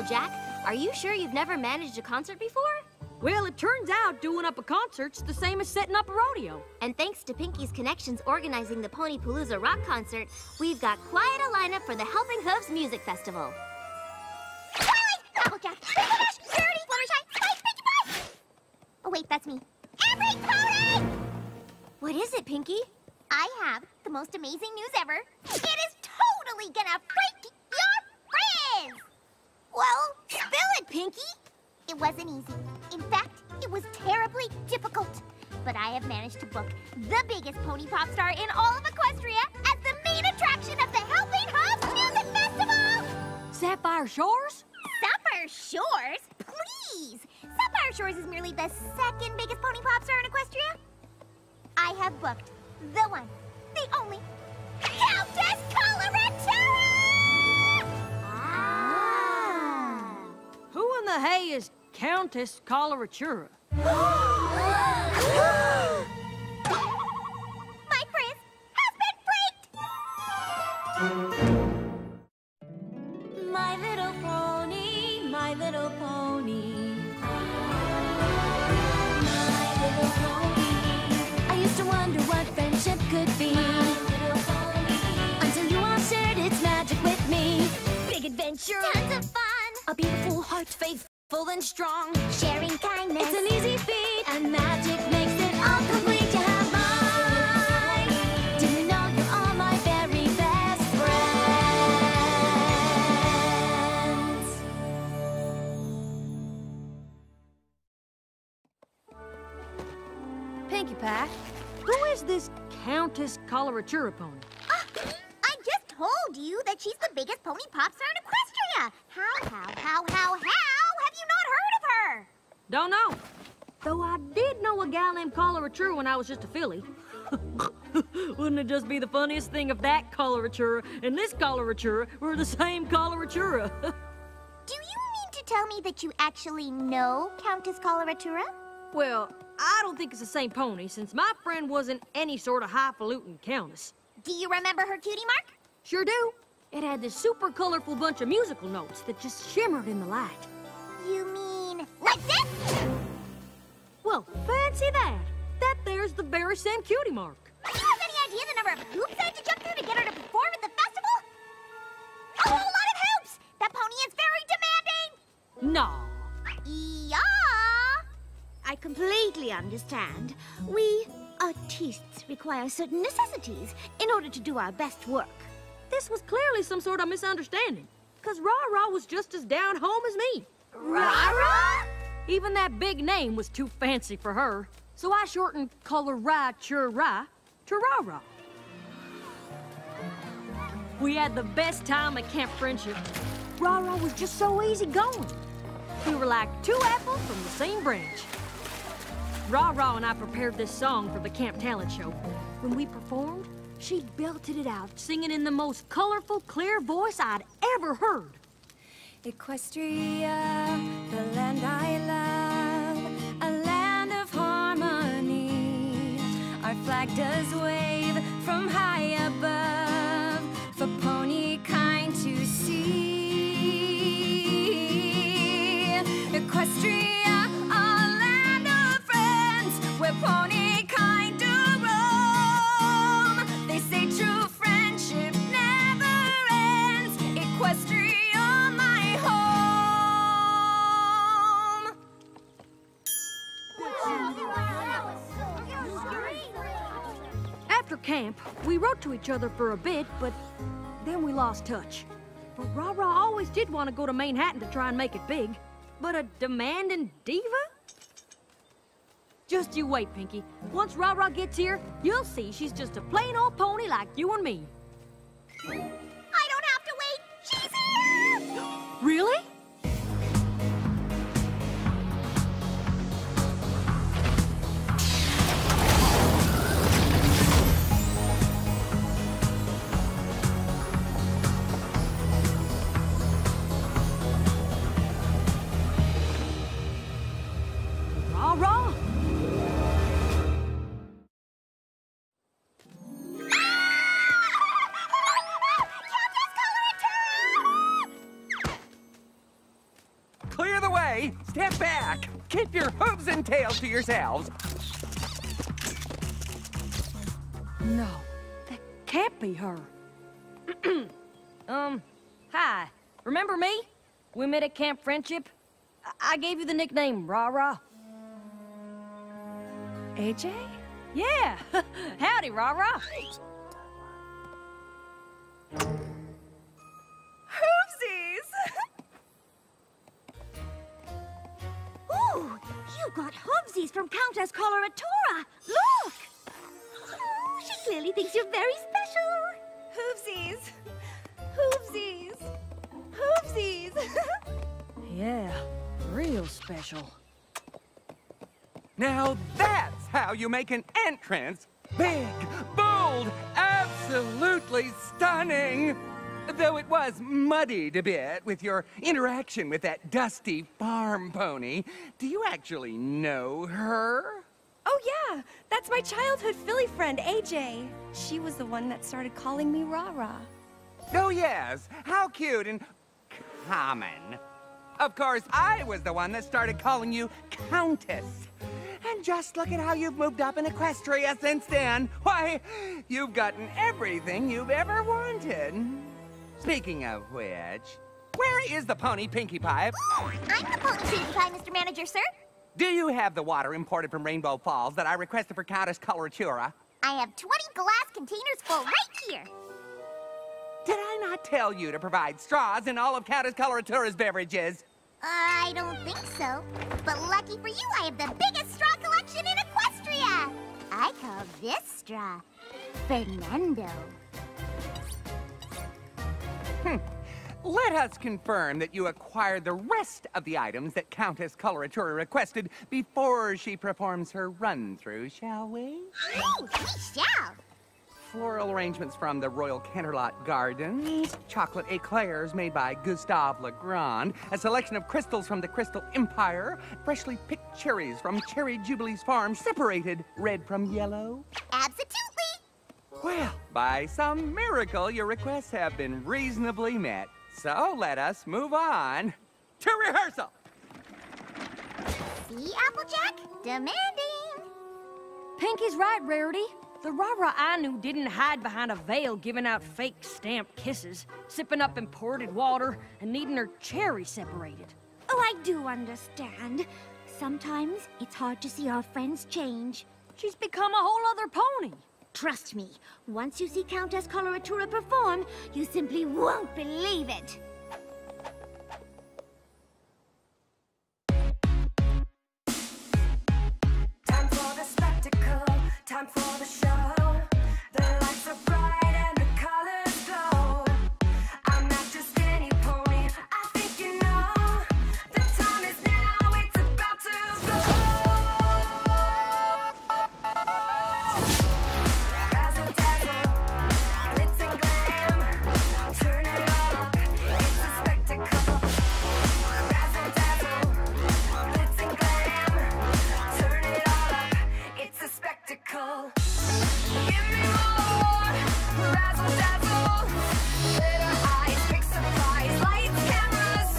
Applejack. Are you sure you've never managed a concert before? Well, it turns out doing up a concert's the same as setting up a rodeo. And thanks to Pinky's connections organizing the Ponypalooza Rock Concert, we've got quite a lineup for the Helping Hooves Music Festival. Applejack, Dash, Charity, Fluttershy, Spike, Pinkie Pie! Oh, wait, that's me. Every pony! What is it, Pinky? I have the most amazing news ever. It is totally gonna freak your frizz! Well, spill it, Pinky! It wasn't easy. In fact, it was terribly difficult. But I have managed to book the biggest pony pop star in all of Equestria as the main attraction of the Helping Hooves Music Festival! Sapphire Shores? Sapphire Shores? Please! Sapphire Shores is merely the second biggest pony pop star in Equestria. I have booked the one, the only, Countess Coloratura! Ah! Who in the hay is Countess Coloratura? My frizz has been freaked! My little pony, my little pony. My little pony. I used to wonder what friendship could be. My little pony. Until you all shared its magic with me. Big adventure. Tons of fun! A beautiful heart, faithful and strong. Sharing kindness. It's an easy feat, and magic makes it all complete. You have mine. Do you know you're all my very best friends? Pinkie Pie, who is this Countess Coloratura pony? I just told you that she's the biggest pony pop star in Equestria. How have you not heard of her? Don't know. Though I did know a gal named Coloratura when I was just a filly. Wouldn't it just be the funniest thing if that Coloratura and this Coloratura were the same Coloratura? Do you mean to tell me that you actually know Countess Coloratura? Well, I don't think it's the same pony, since my friend wasn't any sort of highfalutin countess. Do you remember her cutie mark? Sure do. It had this super colorful bunch of musical notes that just shimmered in the light. You mean like this? Well, fancy that. That there's the very same cutie mark. Do you have any idea the number of hoops I had to jump through to get her to perform at the festival? A whole lot of hoops! That pony is very demanding! No. Yeah! I completely understand. We, artists, require certain necessities in order to do our best work. This was clearly some sort of misunderstanding, because Ra-Ra was just as down home as me. Ra-Ra? Even that big name was too fancy for her, so I shortened Coloratura to Ra-Ra. We had the best time at Camp Friendship. Ra-Ra was just so easygoing. We were like two apples from the same branch. Ra-Ra and I prepared this song for the Camp Talent Show. When we performed, she belted it out, singing in the most colorful, clear voice I'd ever heard. Equestria, the land I love, a land of harmony. Our flag does wave from high above for pony kind to see. Equestria, a land of friends, where pony kind do roam. They say true friendship never ends. Equestria, my home. After camp, we wrote to each other for a bit, but then we lost touch. But Ra-Ra always did want to go to Manhattan to try and make it big. But a demanding diva? Just you wait, Pinky. Once Ra-Ra gets here, you'll see she's just a plain old pony like you and me. I don't have to wait! She's here! Really? Ra-Ra? Hey, step back! Keep your hooves and tails to yourselves! No, that can't be her. Hi. Remember me? We met at Camp Friendship. I gave you the nickname Rah-Rah. AJ? Yeah. Howdy, Rah-Rah. Hoopsies! Ooh, you got hoopsies from Countess Coloratura. Look! Oh, she clearly thinks you're very special. Hoopsies! Hoopsies! Hoopsies! Yeah, real special. Now that's how you make an entrance. Big, bold, absolutely stunning. Though it was muddied a bit with your interaction with that dusty farm pony. Do you actually know her? Oh yeah, that's my childhood Philly friend, AJ. She was the one that started calling me Rah-Rah. Oh yes, how cute and common. Of course, I was the one that started calling you Countess. And just look at how you've moved up in Equestria since then. Why, you've gotten everything you've ever wanted. Speaking of which, where is the pony Pinkie Pie? I'm the pony Pinkie Pie, Mr. Manager, sir. Do you have the water imported from Rainbow Falls that I requested for Countess Coloratura? I have 20 glass containers full right here. Did I not tell you to provide straws in all of Countess Coloratura's beverages? I don't think so. But lucky for you, I have the biggest straw collection in Equestria. I call this straw Fernando. Let us confirm that you acquired the rest of the items that Countess Coloratura requested before she performs her run-through, shall we? Oh, we shall. Floral arrangements from the Royal Canterlot Gardens, chocolate eclairs made by Gustave Legrand, a selection of crystals from the Crystal Empire, freshly picked cherries from Cherry Jubilee's farm, separated red from yellow. Absolutely. Well, by some miracle, your requests have been reasonably met. So let us move on to rehearsal. See, Applejack? Demanding. Pinkie's right, Rarity. The Rah-Rah I knew didn't hide behind a veil giving out fake stamped kisses, sipping up imported water, and needing her cherry separated. Oh, I do understand. Sometimes it's hard to see our friends change. She's become a whole other pony. Trust me, once you see Countess Coloratura perform, you simply won't believe it. Time for the spectacle, time for the show. The lights are bright and the colors glow. I'm not just any pony, I think you know. The time is now, it's about to go. Razzle dazzle, glitz and glam. Turn it up, it's a spectacle. Razzle dazzle, glitz and glam. Turn it all up, it's a spectacle. Give me more, razzle dazzle. Glitter eyes, big surprise, lights, cameras.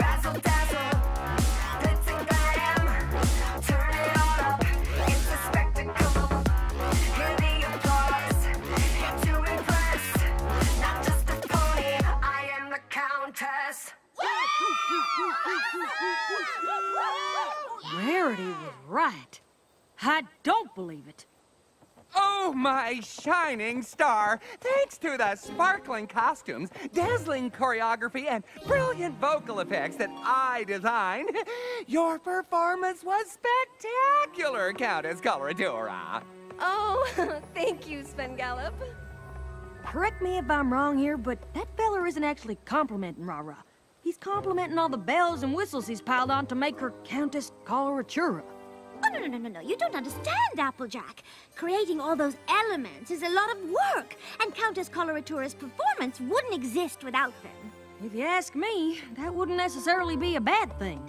Razzle dazzle, glitz and glam. Turn it all up, it's a spectacle. Hear the applause, here to impress. Not just a pony, I am the Countess. Rarity was right. I don't believe it. Oh, my shining star! Thanks to the sparkling costumes, dazzling choreography, and brilliant vocal effects that I designed, your performance was spectacular, Countess Coloratura. Oh, thank you, Svengallop. Correct me if I'm wrong here, but that fella isn't actually complimenting Rah-Rah. He's complimenting all the bells and whistles he's piled on to make her Countess Coloratura. Oh, no. You don't understand, Applejack. Creating all those elements is a lot of work, and Countess Coloratura's performance wouldn't exist without them. If you ask me, that wouldn't necessarily be a bad thing.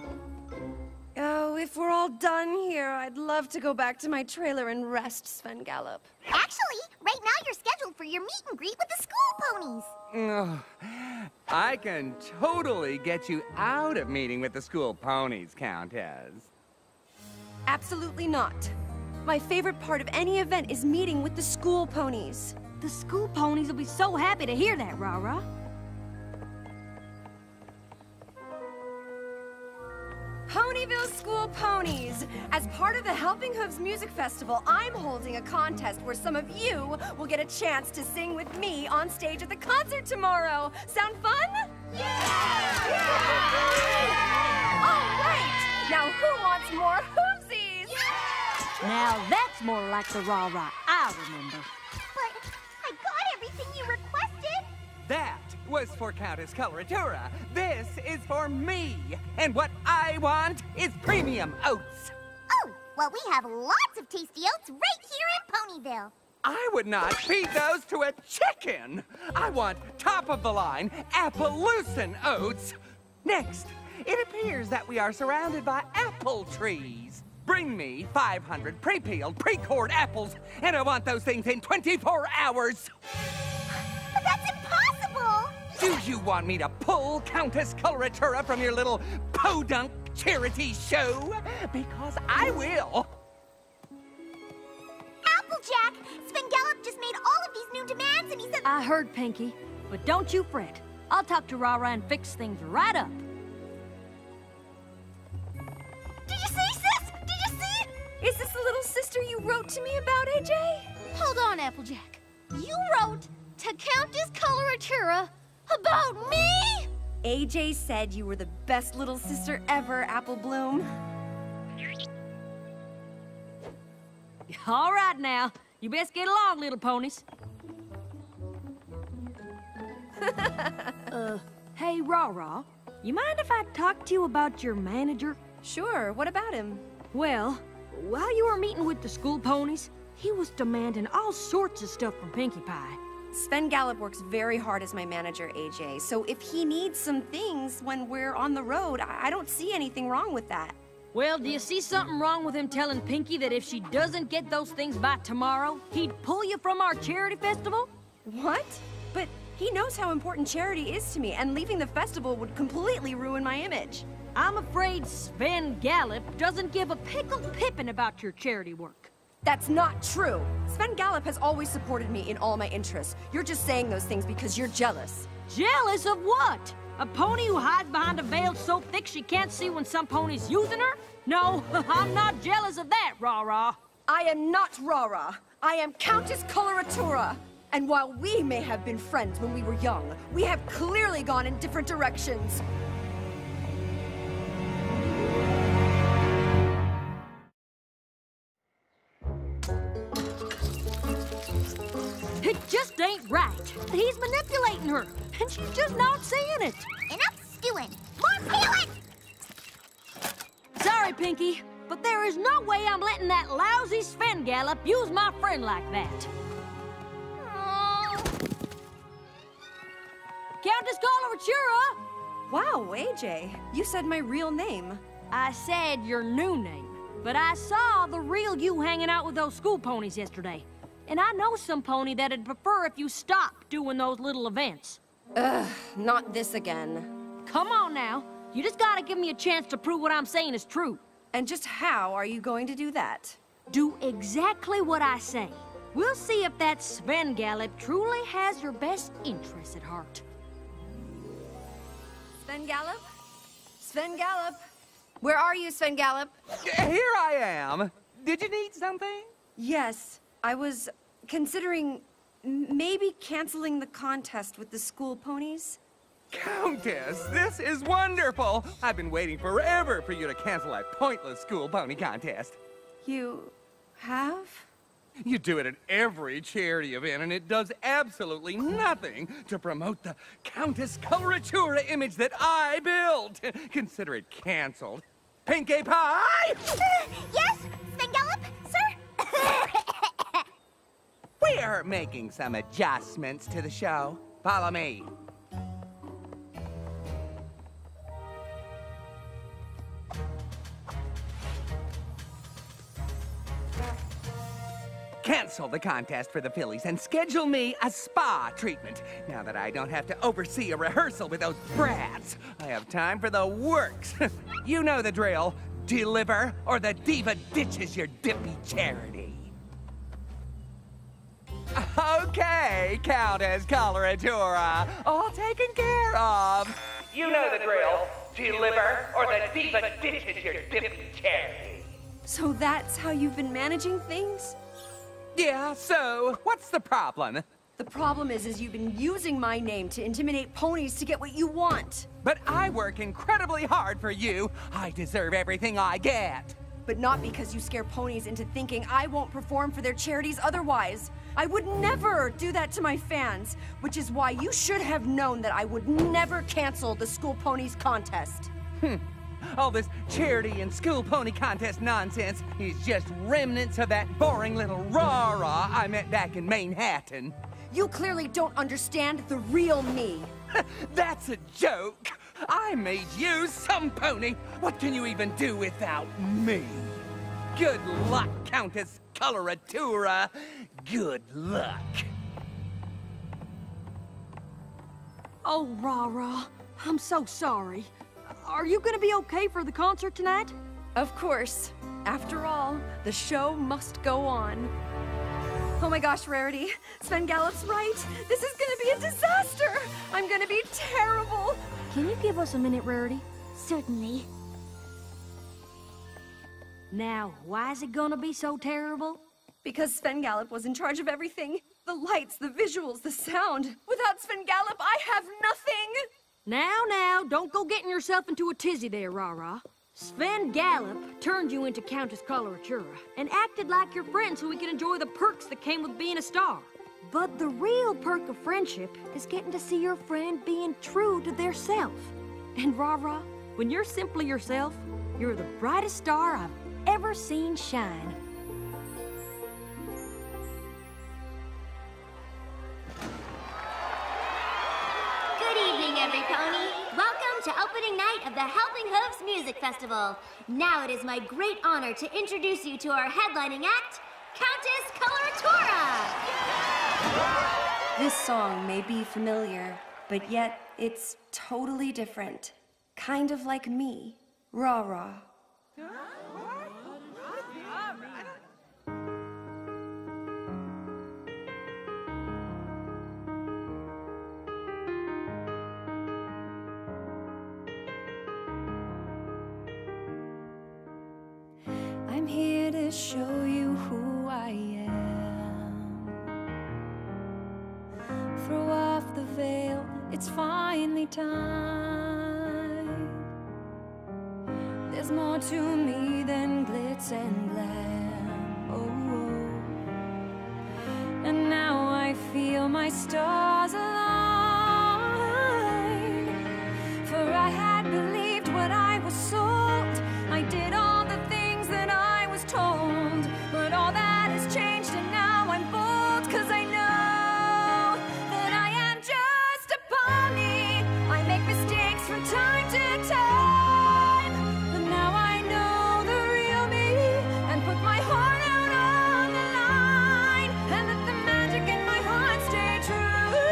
Oh, if we're all done here, I'd love to go back to my trailer and rest, Sven Gallop. Actually, right now you're scheduled for your meet and greet with the school ponies. Ugh, I can totally get you out of meeting with the school ponies, Countess. Absolutely not. My favorite part of any event is meeting with the school ponies. The school ponies will be so happy to hear that, Rah-Rah. Ponyville School Ponies! As part of the Helping Hooves Music Festival, I'm holding a contest where some of you will get a chance to sing with me on stage at the concert tomorrow. Sound fun? Yeah! All right! Now who wants more hoovesies? Now that's more like the Rah-Rah I remember. But I got everything you requested. That was for Countess Coloratura. This is for me. And what I want is premium oats. Oh, well, we have lots of tasty oats right here in Ponyville. I would not feed those to a chicken. I want top-of-the-line Appaloosin oats. Next, it appears that we are surrounded by apple trees. Bring me 500 pre-peeled, pre-cored apples, and I want those things in 24 hours. But that's impossible. Do you want me to pull Countess Coloratura from your little podunk charity show? Because I will. Applejack, Sven Gallop just made all of these new demands and he said... I heard, Pinky, but don't you fret. I'll talk to Rah-Rah and fix things right up. Did you see, sis? Did you see? Is this the little sister you wrote to me about, AJ? Hold on, Applejack. You wrote to Countess Coloratura about me? AJ said you were the best little sister ever, Apple Bloom. All right now, you best get along, little ponies. Hey, Rah-Rah, you mind if I talk to you about your manager? Sure, what about him? Well, while you were meeting with the school ponies, he was demanding all sorts of stuff from Pinkie Pie. Sven Gallop works very hard as my manager, AJ, so if he needs some things when we're on the road, I don't see anything wrong with that. Well, do you see something wrong with him telling Pinkie that if she doesn't get those things by tomorrow, he'd pull you from our charity festival? What? But he knows how important charity is to me, and leaving the festival would completely ruin my image. I'm afraid Sven Gallop doesn't give a pickled pippin about your charity work. That's not true. Sven Gallop has always supported me in all my interests. You're just saying those things because you're jealous. Jealous of what? A pony who hides behind a veil so thick she can't see when some pony's using her? No, I'm not jealous of that, Rah-Rah. I am not Rah-Rah. I am Countess Coloratura. And while we may have been friends when we were young, we have clearly gone in different directions. It just ain't right. He's manipulating her, and she's just not seeing it. Enough stewing. More peeling! Sorry, Pinkie, but there is no way I'm letting that lousy Sven Gallop use my friend like that. Oh. Countess Coloratura! Wow, AJ, you said my real name. I said your new name, but I saw the real you hanging out with those school ponies yesterday. And I know some pony that'd prefer if you stopped doing those little events. Ugh, not this again. Come on now. You just gotta give me a chance to prove what I'm saying is true. And just how are you going to do that? Do exactly what I say. We'll see if that Sven Gallop truly has your best interests at heart. Sven Gallop? Sven Gallop? Where are you, Sven Gallop? Here I am. Did you need something? Yes, I was considering maybe canceling the contest with the school ponies. Countess, this is wonderful. I've been waiting forever for you to cancel that pointless school pony contest. You have? You do it at every charity event, and it does absolutely nothing to promote the Countess Coloratura image that I built. Consider it canceled. Pinkie Pie? Yes, Sven Gallop, sir? We're making some adjustments to the show. Follow me. cancel the contest for the fillies and schedule me a spa treatment. Now that I don't have to oversee a rehearsal with those brats, I have time for the works. You know the drill. Deliver, or the diva ditches your dippy charity. Okay, Countess Coloratura, all taken care of. You know the drill. Deliver, or the diva ditches your dippy charity. So that's how you've been managing things? Yeah, so what's the problem? The problem is you've been using my name to intimidate ponies to get what you want. But I work incredibly hard for you. I deserve everything I get. But not because you scare ponies into thinking I won't perform for their charities otherwise. I would never do that to my fans, which is why you should have known that I would never cancel the School Ponies contest. All this charity and school pony contest nonsense is just remnants of that boring little rah-rah I met back in Manhattan. You clearly don't understand the real me. That's a joke. I made you some pony. What can you even do without me? Good luck, Countess Coloratura. Good luck. Oh, Rah-Rah, I'm so sorry. Are you gonna be okay for the concert tonight? Of course. After all, the show must go on. Oh my gosh, Rarity. Sven Gallup's right. This is gonna be a disaster. I'm gonna be terrible. Can you give us a minute, Rarity? Certainly. Now, why is it gonna be so terrible? Because Sven Gallup was in charge of everything. The lights, the visuals, the sound. Without Sven Gallup, I have nothing. Now, don't go getting yourself into a tizzy there, Rah-Rah. Sven Gallup turned you into Countess Coloratura and acted like your friend so we could enjoy the perks that came with being a star. But the real perk of friendship is getting to see your friend being true to their self. And Rah-Rah, when you're simply yourself, you're the brightest star I've ever seen shine. Every pony, welcome to opening night of the Helping Hooves Music Festival. Now it is my great honor to introduce you to our headlining act, Countess Coloratura! This song may be familiar, but yet it's totally different. Kind of like me, Rah-Rah. I'm here to show you who I am. Throw off the veil, it's finally time. There's more to me than glitz and glam. Oh, and now I feel my stars align. For I had believed what I was sold. I did all the things that I was told, but all that has changed and now I'm bold, 'cause I know that I am just a pony. I make mistakes from time to time, but now I know the real me and put my heart out on the line and let the magic in my heart stay true.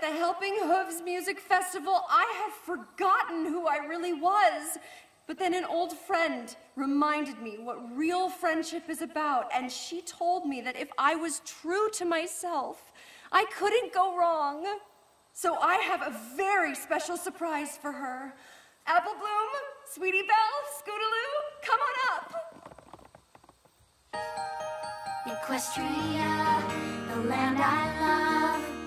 at the Helping Hooves Music Festival, I had forgotten who I really was. But then an old friend reminded me what real friendship is about, and she told me that if I was true to myself, I couldn't go wrong. So I have a very special surprise for her. Apple Bloom, Sweetie Belle, Scootaloo, come on up. Equestria, the land I love,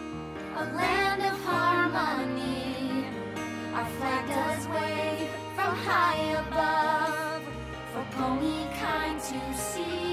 a land of harmony. Our flag does wave from high above for pony kind to see.